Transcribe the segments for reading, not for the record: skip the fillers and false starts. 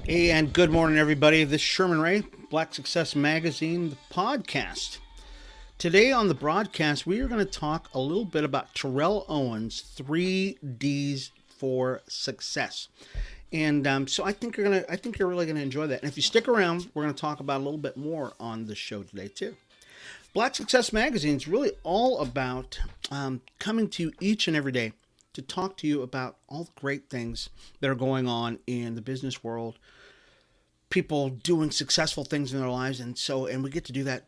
Hey, and good morning, everybody. This is Sherman Ray, Black Success Magazine, the podcast. Today on the broadcast, we are going to talk a little bit about Terrell Owens' 3Ds for success. And so I think you're really gonna enjoy that. And if you stick around, we're gonna talk about a little bit more on the show today too. Black Success Magazine is really all about coming to you each and every day to talk to you about all the great things that are going on in the business world, people doing successful things in their lives, and we get to do that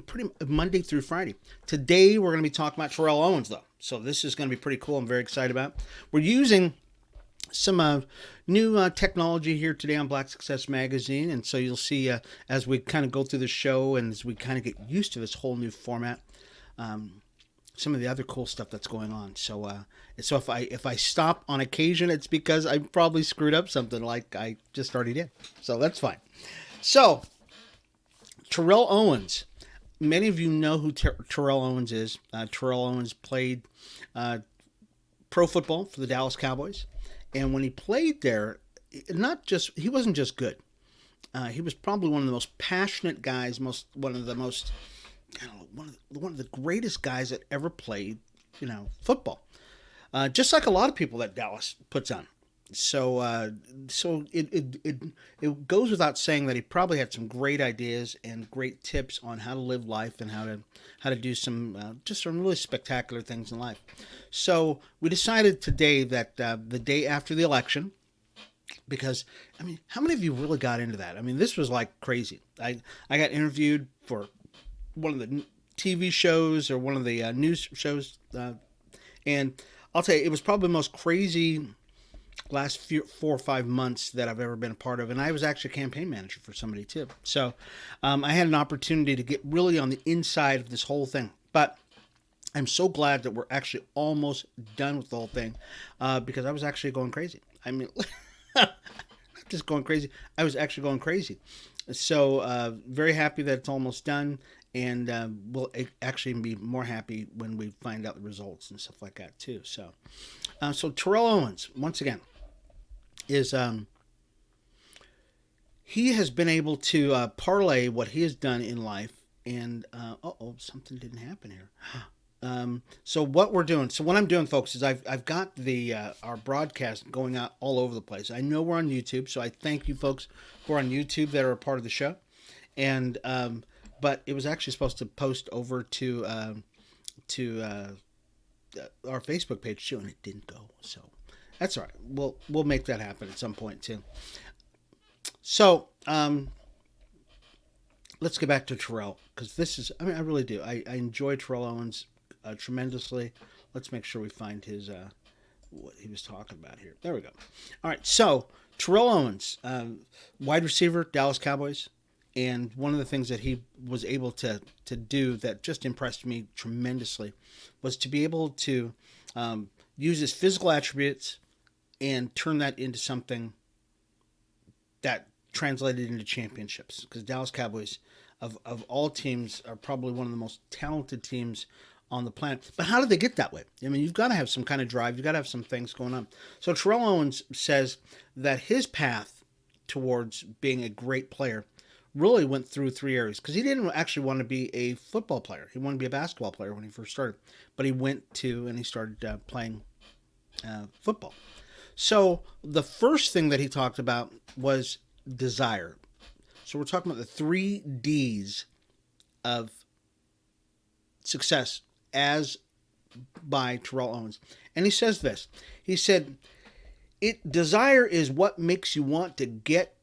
pretty Monday through Friday. Today we're going to be talking about Terrell Owens though, so this is going to be pretty cool. I'm very excited about it. We're using some new technology here today on Black Success Magazine, and so you'll see as we kind of go through the show and as we kind of get used to this whole new format, some of the other cool stuff that's going on. So if I stop on occasion, it's because I probably screwed up something like I just already did. So that's fine. So Terrell Owens. Many of you know who Terrell Owens is. Terrell Owens played pro football for the Dallas Cowboys, and when he played there, not just he wasn't just good. He was probably one of the most passionate guys, one of the most, I don't know, one of the greatest guys that ever played, football. Just like a lot of people that Dallas puts on. So it goes without saying that he probably had some great ideas and great tips on how to live life and how to do some just some really spectacular things in life. So we decided today that the day after the election, because I mean, how many of you really got into that? I mean, this was like crazy. I got interviewed for one of the TV shows or one of the news shows, and I'll tell you, it was probably the most crazy last 4 or 5 months that I've ever been a part of. And I was actually a campaign manager for somebody too. So I had an opportunity to get really on the inside of this whole thing. But I'm so glad that we're actually almost done with the whole thing because I was actually going crazy. I mean, not just going crazy. I was actually going crazy. So very happy that it's almost done. And we'll actually be more happy when we find out the results and stuff like that too. So Terrell Owens, once again, is he has been able to parlay what he has done in life, and something didn't happen here. So what we're doing, so what I'm doing, folks, is I've got the our broadcast going out all over the place. I know we're on YouTube, so I thank you folks who are on YouTube that are a part of the show, and but it was actually supposed to post over to our Facebook page too, and it didn't go. So that's all right. We'll make that happen at some point too. So let's get back to Terrell, because this is, I mean, I really do. I enjoy Terrell Owens tremendously. Let's make sure we find his what he was talking about here. There we go. All right. So Terrell Owens, wide receiver, Dallas Cowboys. And one of the things that he was able to do that just impressed me tremendously was to be able to use his physical attributes and turn that into something that translated into championships. Because Dallas Cowboys, of all teams, are probably one of the most talented teams on the planet. But how did they get that way? I mean, you've got to have some kind of drive. You've got to have some things going on. So Terrell Owens says that his path towards being a great player really went through three areas, because he didn't actually want to be a football player. He wanted to be a basketball player when he first started, but he went to and he started playing football. So the first thing that he talked about was desire. So we're talking about the 3Ds of success as by Terrell Owens. And he says this. He said, desire is what makes you want to get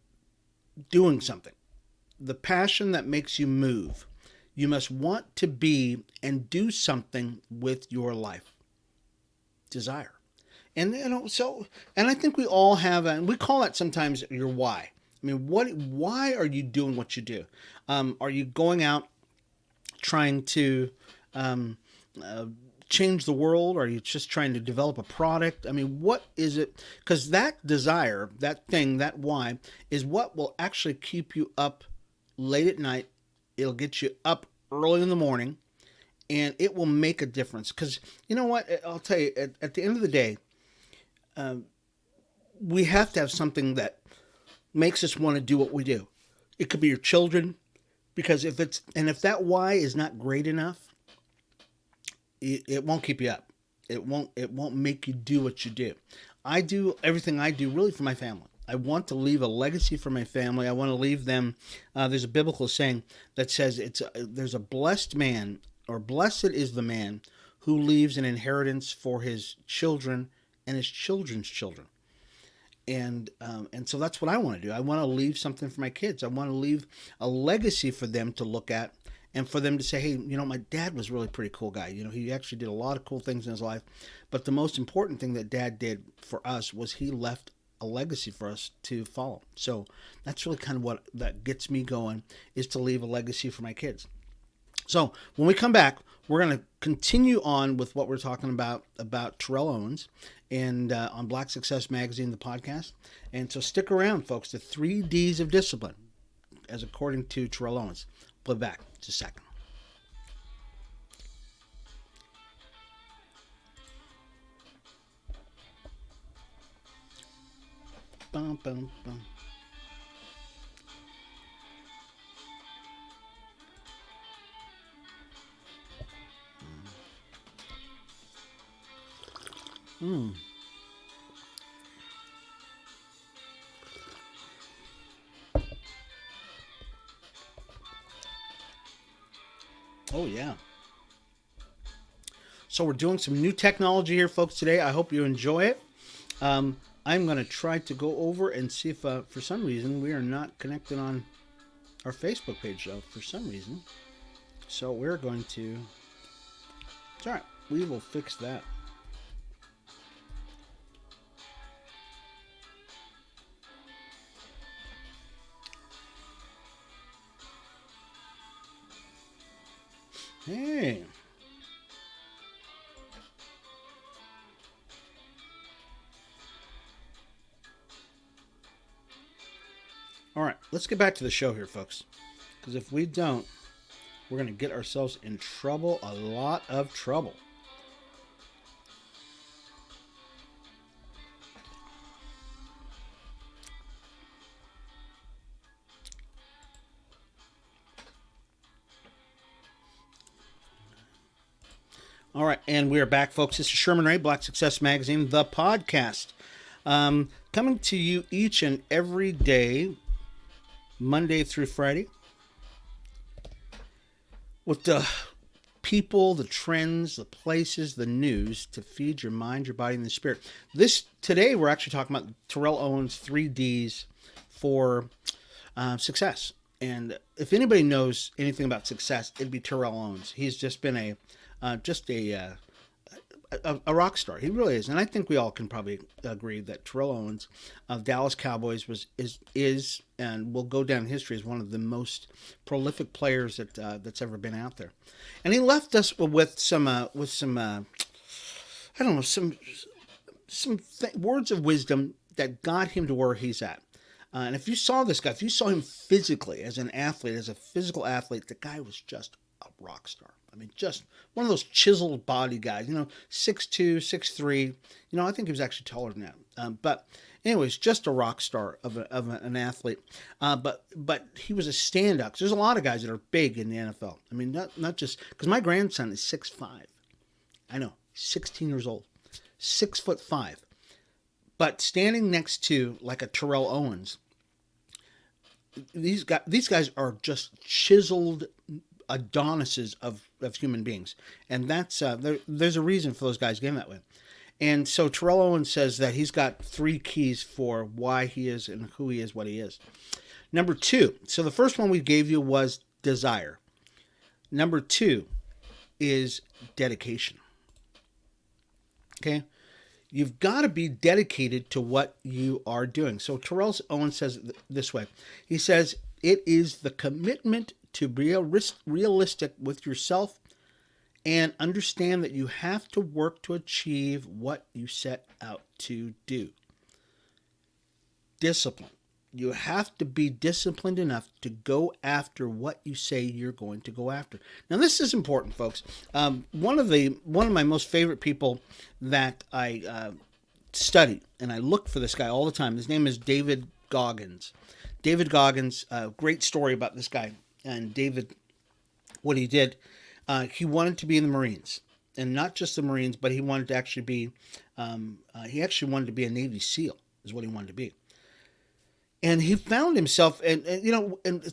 doing something. The passion that makes you move. You must want to be and do something with your life. Desire. And and I think we all have, and we call that sometimes your why. I mean, why are you doing what you do? Are you going out trying to change the world? Or are you just trying to develop a product? I mean, what is it? Because that desire, that thing, that why is what will actually keep you up late at night. It'll get you up early in the morning, and it will make a difference. Because you know what? I'll tell you, at the end of the day, we have to have something that makes us want to do what we do. It could be your children, because if that why is not great enough, it won't keep you up. It won't make you do what you do. I do everything I do really for my family. I want to leave a legacy for my family. I want to leave them. There's a biblical saying that says there's a blessed man, or blessed is the man who leaves an inheritance for his children and his children's children. And so that's what I want to do. I want to leave something for my kids. I want to leave a legacy for them to look at, and for them to say, hey, my dad was really a pretty cool guy. He actually did a lot of cool things in his life. But the most important thing that Dad did for us was he left a legacy for us to follow. So that's really kind of what that gets me going, is to leave a legacy for my kids. So when we come back, we're going to continue on with what we're talking about Terrell Owens, and on Black Success Magazine, the podcast. And so stick around, folks. The 3 Ds of discipline, as according to Terrell Owens. We'll be back in just a second. Bum, bum, bum. Oh, yeah. So we're doing some new technology here, folks, today. I hope you enjoy it. I'm going to try to go over and see if, for some reason, we are not connected on our Facebook page, though, for some reason. So we're going to... It's all right. We will fix that. Hey. All right, let's get back to the show here, folks. Because if we don't, we're going to get ourselves in trouble, a lot of trouble. All right, and we are back, folks. This is Sherman Ray, Black Success Magazine, the podcast. Coming to you each and every day, Monday through Friday, with the people, the trends, the places, the news to feed your mind, your body, and the spirit. Today, we're actually talking about Terrell Owens' 3 Ds for success. And if anybody knows anything about success, it'd be Terrell Owens. He's just been a rock star. He really is, and I think we all can probably agree that Terrell Owens of Dallas Cowboys is and will go down in history as one of the most prolific players that's ever been out there. And he left us with some I don't know, some words of wisdom that got him to where he's at. And if you saw this guy, if you saw him physically as an athlete, as a physical athlete, the guy was just a rock star. I mean, just one of those chiseled body guys, 6'2", 6'3". I think he was actually taller than that. But anyways, just a rock star of an athlete. But he was a standout. There's a lot of guys that are big in the NFL. I mean, not just because my grandson is 6'5". I know, 16 years old, 6'5". But standing next to like a Terrell Owens, these guys are just chiseled Adonises of human beings, and that's there's a reason for those guys getting that way. And so Terrell Owens says that he's got 3 keys for why he is and who he is, what he is. Number 2, so the first one we gave you was desire. Number 2 is dedication. Okay, you've got to be dedicated to what you are doing. So Terrell Owens says it this way. He says it is the commitment to be realistic with yourself and understand that you have to work to achieve what you set out to do. Discipline. You have to be disciplined enough to go after what you say you're going to go after. Now, this is important, folks. One of my most favorite people that I study, and I look for this guy all the time. His name is David Goggins. David Goggins, great story about this guy. And David, what he did, he wanted to be in the Marines. And not just the Marines, but he wanted to actually be, he actually wanted to be a Navy SEAL, is what he wanted to be. And he found himself, and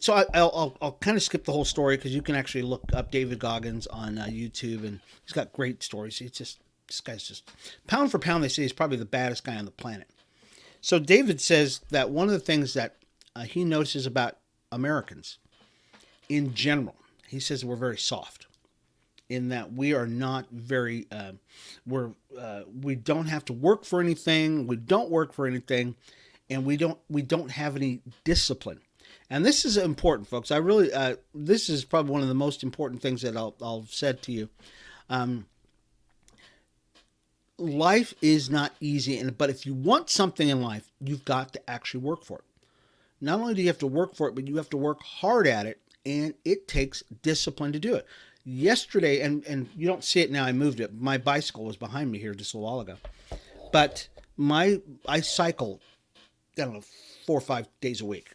so I'll kind of skip the whole story because you can actually look up David Goggins on YouTube, and he's got great stories. This guy's just, pound for pound, they say he's probably the baddest guy on the planet. So David says that one of the things that he notices about Americans in general, he says we're very soft, in that we are not very, we don't have to work for anything, we don't work for anything, and we don't have any discipline. And this is important, folks. I really, this is probably one of the most important things that I'll said to you. Life is not easy, but if you want something in life, you've got to actually work for it. Not only do you have to work for it, but you have to work hard at it, and it takes discipline to do it. Yesterday, and you don't see it now, I moved it. My bicycle was behind me here just a while ago. But I cycle, I don't know, 4 or 5 days a week.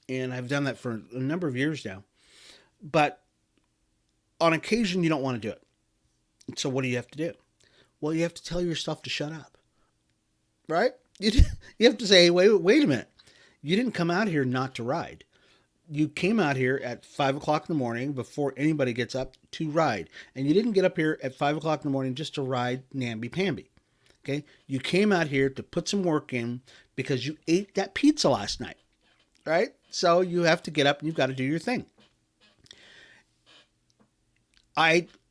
And I've done that for a number of years now. But on occasion, you don't want to do it. So what do you have to do? Well, you have to tell yourself to shut up, right? You have to say, wait a minute. You didn't come out here not to ride. You came out here at 5 o'clock in the morning before anybody gets up to ride. And you didn't get up here at 5 o'clock in the morning just to ride namby-pamby. Okay? You came out here to put some work in because you ate that pizza last night, right? So you have to get up and you've got to do your thing.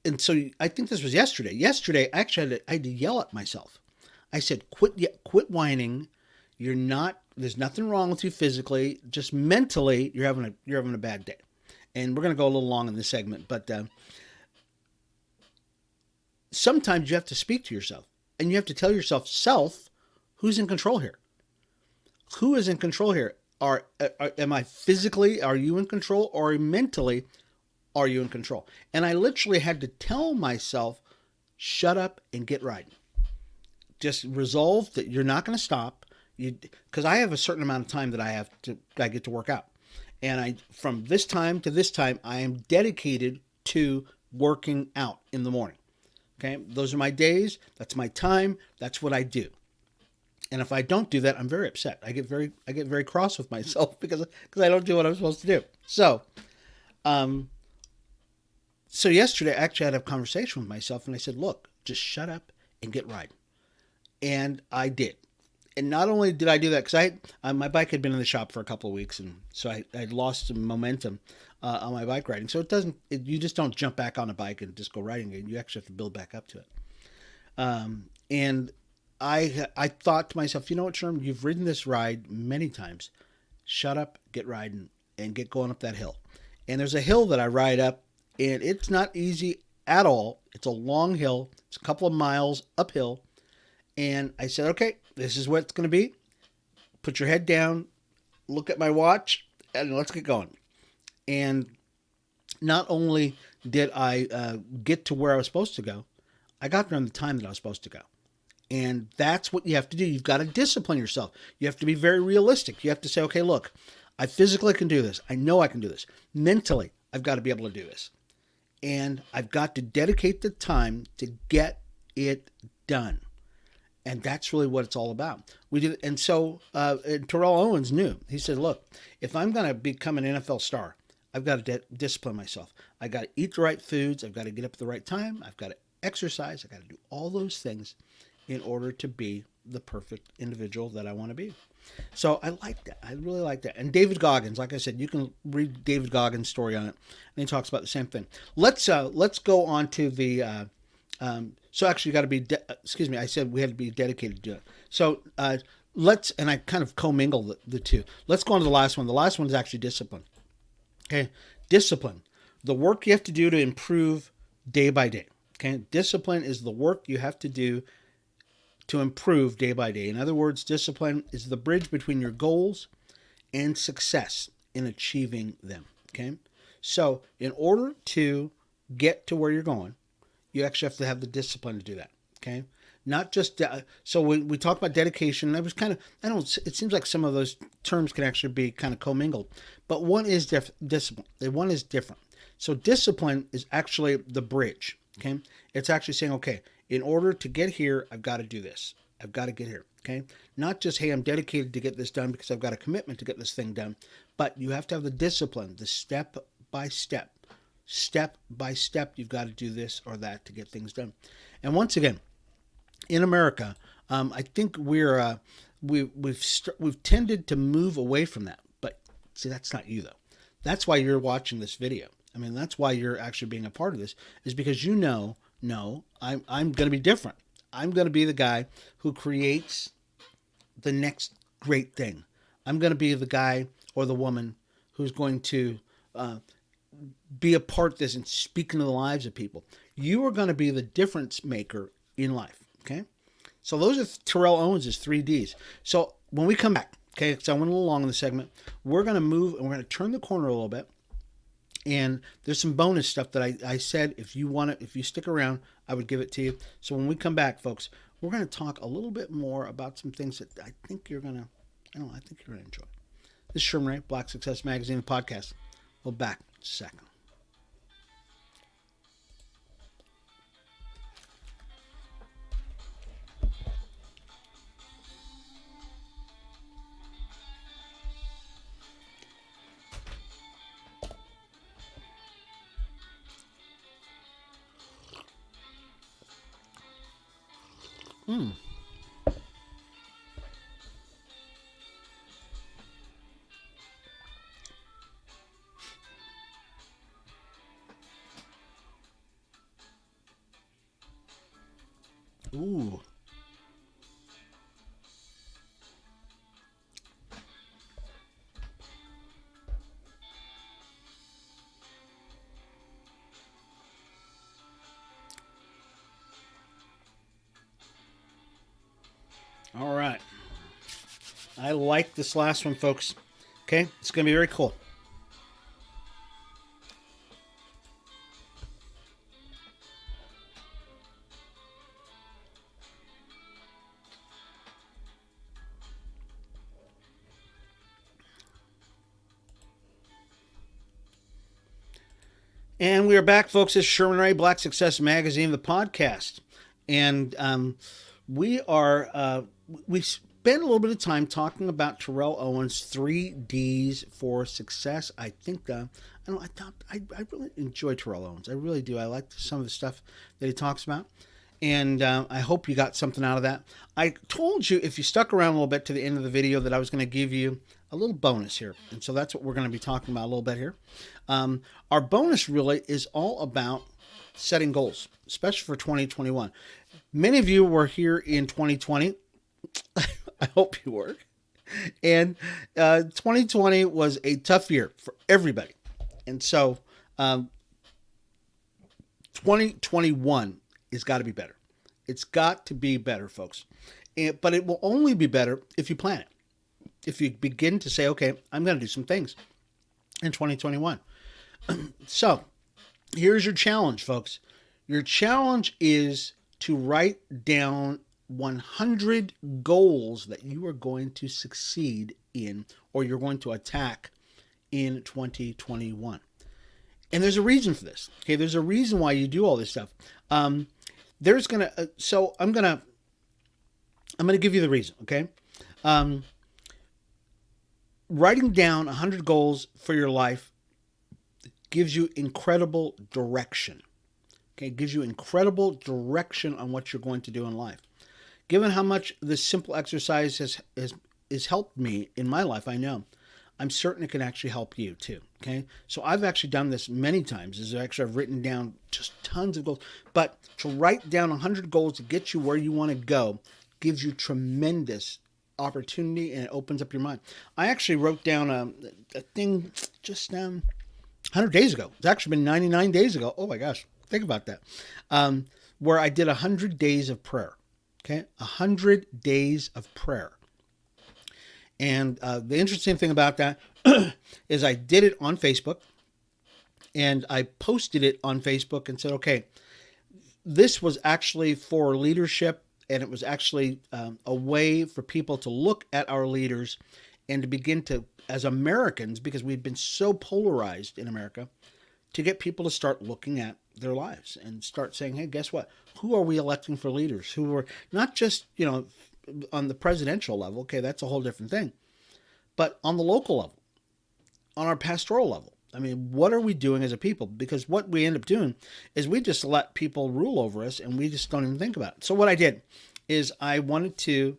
And so I think this was yesterday. Yesterday, actually, I had to yell at myself. I said, quit whining. There's nothing wrong with you physically. Just mentally, you're having a bad day. And we're going to go a little long in this segment, but sometimes you have to speak to yourself. And you have to tell yourself, who's in control here? Who is in control here? Am I physically, are you in control? Or mentally, are you in control? And I literally had to tell myself, shut up and get riding. Just resolve that you're not going to stop. Because I have a certain amount of time that I get to work out. And from this time to this time, I am dedicated to working out in the morning. Okay, those are my days. That's my time. That's what I do. And if I don't do that, I'm very upset. I get very cross with myself because I don't do what I'm supposed to do. So yesterday, I actually had a conversation with myself, and I said, look, just shut up and get riding. And I did. And not only did I do that, because my bike had been in the shop for a couple of weeks, and so I lost some momentum on my bike riding. So you just don't jump back on a bike and just go riding again. You actually have to build back up to it. And I thought to myself, you know what, Sherman, you've ridden this ride many times. Shut up, get riding, and get going up that hill. And there's a hill that I ride up, and it's not easy at all. It's a long hill. It's a couple of miles uphill. And I said, okay, this is what it's going to be. Put your head down, look at my watch, and let's get going. And not only did I get to where I was supposed to go, I got there on the time that I was supposed to go. And that's what you have to do. You've got to discipline yourself. You have to be very realistic. You have to say, okay, look, I physically can do this. I know I can do this. Mentally, I've got to be able to do this. And I've got to dedicate the time to get it done. And that's really what it's all about. We do, and so Terrell Owens knew. He said, look, if I'm going to become an NFL star, I've got to discipline myself. I've got to eat the right foods. I've got to get up at the right time. I've got to exercise. I've got to do all those things in order to be the perfect individual that I want to be. So I like that. I really like that. And David Goggins, like I said, you can read David Goggins' story on it, and he talks about the same thing. Let's go on to the... so actually you got to be, I said we had to be dedicated to it. So and I kind of commingle the two. Let's go on to the last one. The last one is actually discipline. Okay. Discipline. The work you have to do to improve day by day. Okay. Discipline is the work you have to do to improve day by day. In other words, discipline is the bridge between your goals and success in achieving them. Okay. So in order to get to where you're going, you actually have to have the discipline to do that. Okay. Not just so we talked about dedication. That was kind of, I don't. It seems like some of those terms can actually be kind of commingled, but one is discipline. One is different. So discipline is actually the bridge. Okay, it's actually saying, okay, in order to get here, I've got to do this. I've got to get here. Okay, not just, hey, I'm dedicated to get this done because I've got a commitment to get this thing done, but you have to have the discipline, the step by step. Step by step, you've got to do this or that to get things done. And once again, in America, I think we've tended to move away from that. But see, that's not you though. That's why you're watching this video. I mean, that's why you're actually being a part of this, is because no, I'm going to be different. I'm going to be the guy who creates the next great thing. I'm going to be the guy or the woman who's going to be a part of this and speak into the lives of people. You are going to be the difference maker in life. Okay. So those are Terrell Owens' 3Ds. So when we come back, okay, because I went a little long in the segment, we're going to move and we're going to turn the corner a little bit. And there's some bonus stuff that I said, if you want it, if you stick around, I would give it to you. So when we come back, folks, we're going to talk a little bit more about some things that I think you're going to, I think you're going to enjoy. This is Sherman Ray, Black Success Magazine and Podcast. We'll be back in a second. Ooh. All right. I like this last one, folks. Okay, it's going to be very cool. And we are back, folks. This is Sherman Ray, Black Success Magazine, the podcast. And we spent a little bit of time talking about Terrell Owens' 3Ds for success. I think I really enjoy Terrell Owens. I really do. I like some of the stuff that he talks about. And I hope you got something out of that. I told you, if you stuck around a little bit to the end of the video, that I was going to give you a little bonus here. And so that's what we're going to be talking about a little bit here. Our bonus really is all about setting goals, especially for 2021. Many of you were here in 2020. I hope you were. And 2020 was a tough year for everybody. And so 2021 has got to be better. It's got to be better, folks. But it will only be better if you plan it. If you begin to say, okay, I'm going to do some things in 2021. So here's your challenge, folks. Your challenge is to write down 100 goals that you are going to succeed in, or you're going to attack in 2021. And there's a reason for this. Okay, there's a reason why you do all this stuff. I'm going to give you the reason. Okay, writing down 100 goals for your life gives you incredible direction. Okay, it gives you incredible direction on what you're going to do in life. Given how much this simple exercise has helped me in my life, I know, I'm certain it can actually help you too. Okay, so I've actually done this many times. I've written down just tons of goals. But to write down 100 goals to get you where you want to go gives you tremendous opportunity, and it opens up your mind. I actually wrote down a thing just 100 days ago. It's actually been 99 days ago. Oh my gosh, think about that. Where I did 100 days of prayer. Okay, 100 days of prayer. And the interesting thing about that is I did it on Facebook, and I posted it on Facebook and said, okay, this was actually for leadership and it was actually a way for people to look at our leaders and to begin to, as Americans, because we've been so polarized in America, to get people to start looking at their lives and start saying, hey, guess what? Who are we electing for leaders? Who are not just, on the presidential level, okay, that's a whole different thing, but on the local level, on our pastoral level. I mean, what are we doing as a people? Because what we end up doing is we just let people rule over us and we just don't even think about it. So what I did is I wanted to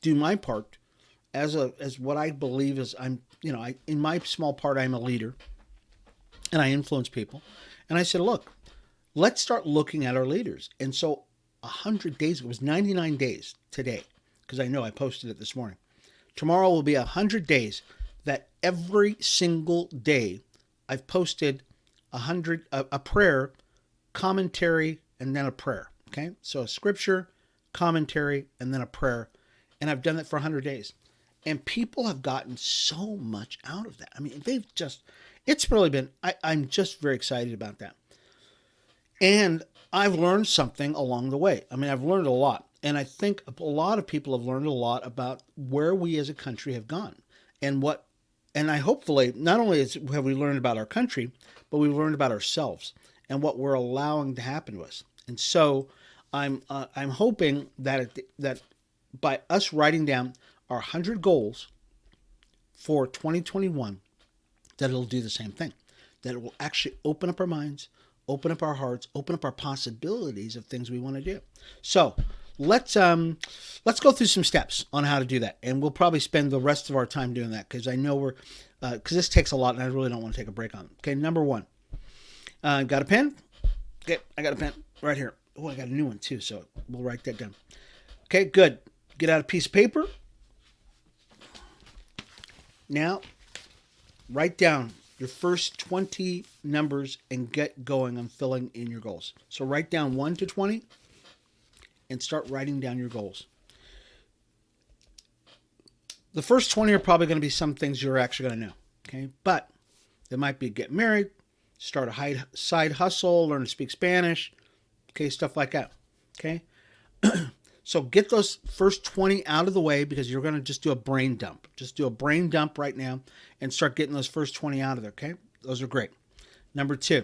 do my part as what I believe is in my small part, I'm a leader and I influence people. And I said, look, let's start looking at our leaders. And so 100 days, it was 99 days today, because I know I posted it this morning. Tomorrow will be 100 days that every single day I've posted a prayer, commentary, and then a prayer. Okay, so a scripture, commentary, and then a prayer, and I've done that for 100 days, and people have gotten so much out of that. I mean, it's really been. I'm just very excited about that, and I've learned something along the way. I mean, I've learned a lot, and I think a lot of people have learned a lot about where we as a country have gone, and I hopefully not only have we learned about our country, but we've learned about ourselves and what we're allowing to happen to us. And so I'm hoping that by us writing down our 100 goals for 2021, that it'll do the same thing. That it will actually open up our minds, open up our hearts, open up our possibilities of things we want to do. So let's go through some steps on how to do that, and we'll probably spend the rest of our time doing that because I know because this takes a lot, and I really don't want to take a break on it. Okay, number one, got a pen? Okay, I got a pen right here. Oh, I got a new one too, so we'll write that down. Okay, good. Get out a piece of paper. Now, write down your first 20 numbers and get going on filling in your goals. So write down 1 to 20. And start writing down your goals. The first 20 are probably going to be some things you're actually going to know, okay? But it might be get married, start a side hustle, learn to speak Spanish, okay, stuff like that, okay? So get those first 20 out of the way because you're going to just do a brain dump. Just do a brain dump right now and start getting those first 20 out of there, okay? Those are great. Number 2.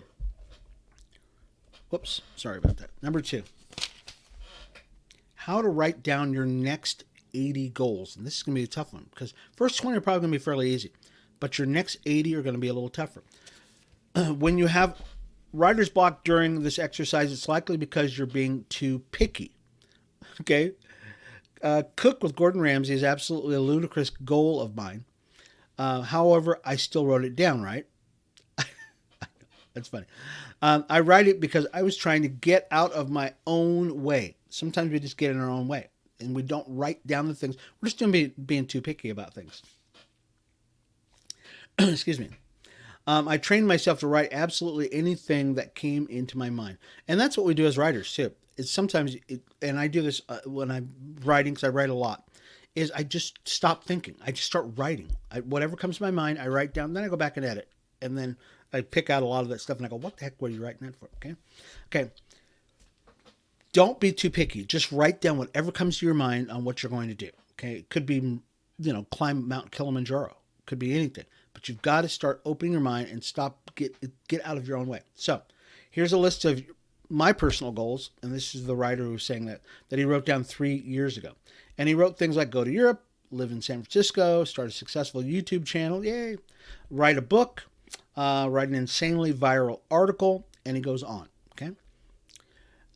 Whoops, sorry about that. Number 2. How to write down your next 80 goals. And this is going to be a tough one because first 20 are probably going to be fairly easy, but your next 80 are going to be a little tougher. When you have writer's block during this exercise, it's likely because you're being too picky. Okay? Cook with Gordon Ramsay is absolutely a ludicrous goal of mine. However, I still wrote it down, right? That's funny. I write it because I was trying to get out of my own way. Sometimes we just get in our own way and we don't write down the things. We're just being too picky about things. Excuse me. I trained myself to write absolutely anything that came into my mind. And that's what we do as writers too. It's sometimes, and I do this when I'm writing, because I write a lot, is I just stop thinking. I just start writing. Whatever comes to my mind, I write down, then I go back and edit. And then I pick out a lot of that stuff and I go, what the heck were you writing that for? Okay. Don't be too picky. Just write down whatever comes to your mind on what you're going to do. Okay. It could be, climb Mount Kilimanjaro. It could be anything. But you've got to start opening your mind and get out of your own way. So here's a list of my personal goals. And this is the writer who was saying that he wrote down 3 years ago. And he wrote things like go to Europe, live in San Francisco, start a successful YouTube channel. Yay. Write a book, write an insanely viral article, and he goes on. Okay.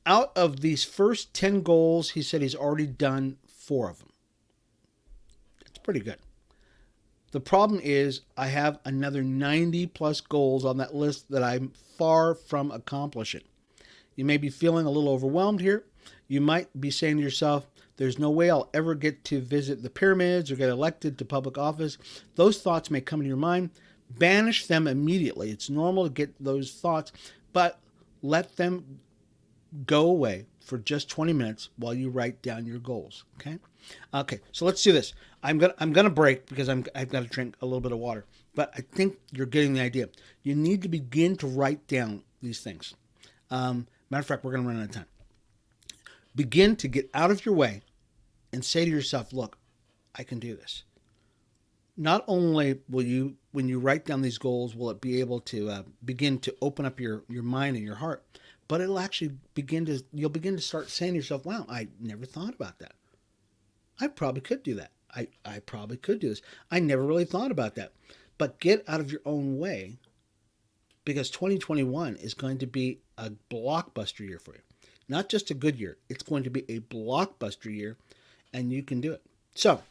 Out of these first 10 goals, he said he's already done 4 of them. That's pretty good. The problem is I have another 90 plus goals on that list that I'm far from accomplishing. You may be feeling a little overwhelmed here. You might be saying to yourself, there's no way I'll ever get to visit the pyramids or get elected to public office. Those thoughts may come into your mind. Banish them immediately. It's normal to get those thoughts, but let them go away for just 20 minutes while you write down your goals. Okay, so let's do this. I'm gonna break because I've got to drink a little bit of water, but I think you're getting the idea. You need to begin to write down these things. Matter of fact, we're gonna run out of time. Begin to get out of your way and say to yourself, look, I can do this. Not only will you, when you write down these goals, will it be able to begin to open up your mind and your heart, but it'll actually you'll begin to start saying to yourself, wow, I never thought about that. I probably could do that. I probably could do this. I never really thought about that. But get out of your own way, because 2021 is going to be a blockbuster year for you. Not just a good year. It's going to be a blockbuster year, and you can do it. So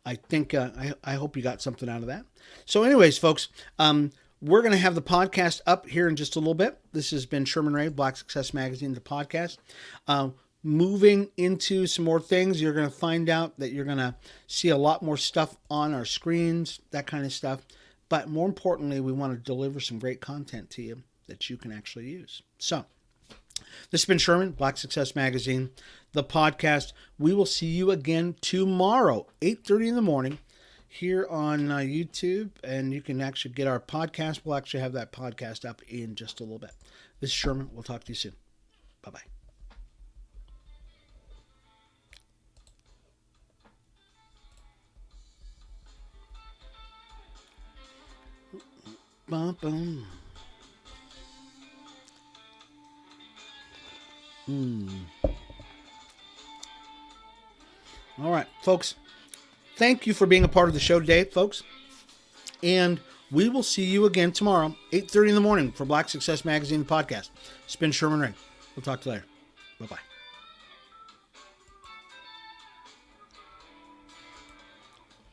I think I hope you got something out of that. So anyways, folks, we're going to have the podcast up here in just a little bit. This has been Sherman Ray, Black Success Magazine, the podcast. Moving into some more things, you're going to find out that you're going to see a lot more stuff on our screens, that kind of stuff. But more importantly, we want to deliver some great content to you that you can actually use. So this has been Sherman, Black Success Magazine, the podcast. We will see you again tomorrow, 8:30 in the morning, here on YouTube. And you can actually get our podcast. We'll actually have that podcast up in just a little bit. This is Sherman. We'll talk to you soon. Bye-bye. Bum, bum. All right, folks. Thank you for being a part of the show today, folks. And we will see you again tomorrow, 8:30 in the morning for Black Success Magazine podcast. It's been Sherman Ray. We'll talk to you later. Bye-bye.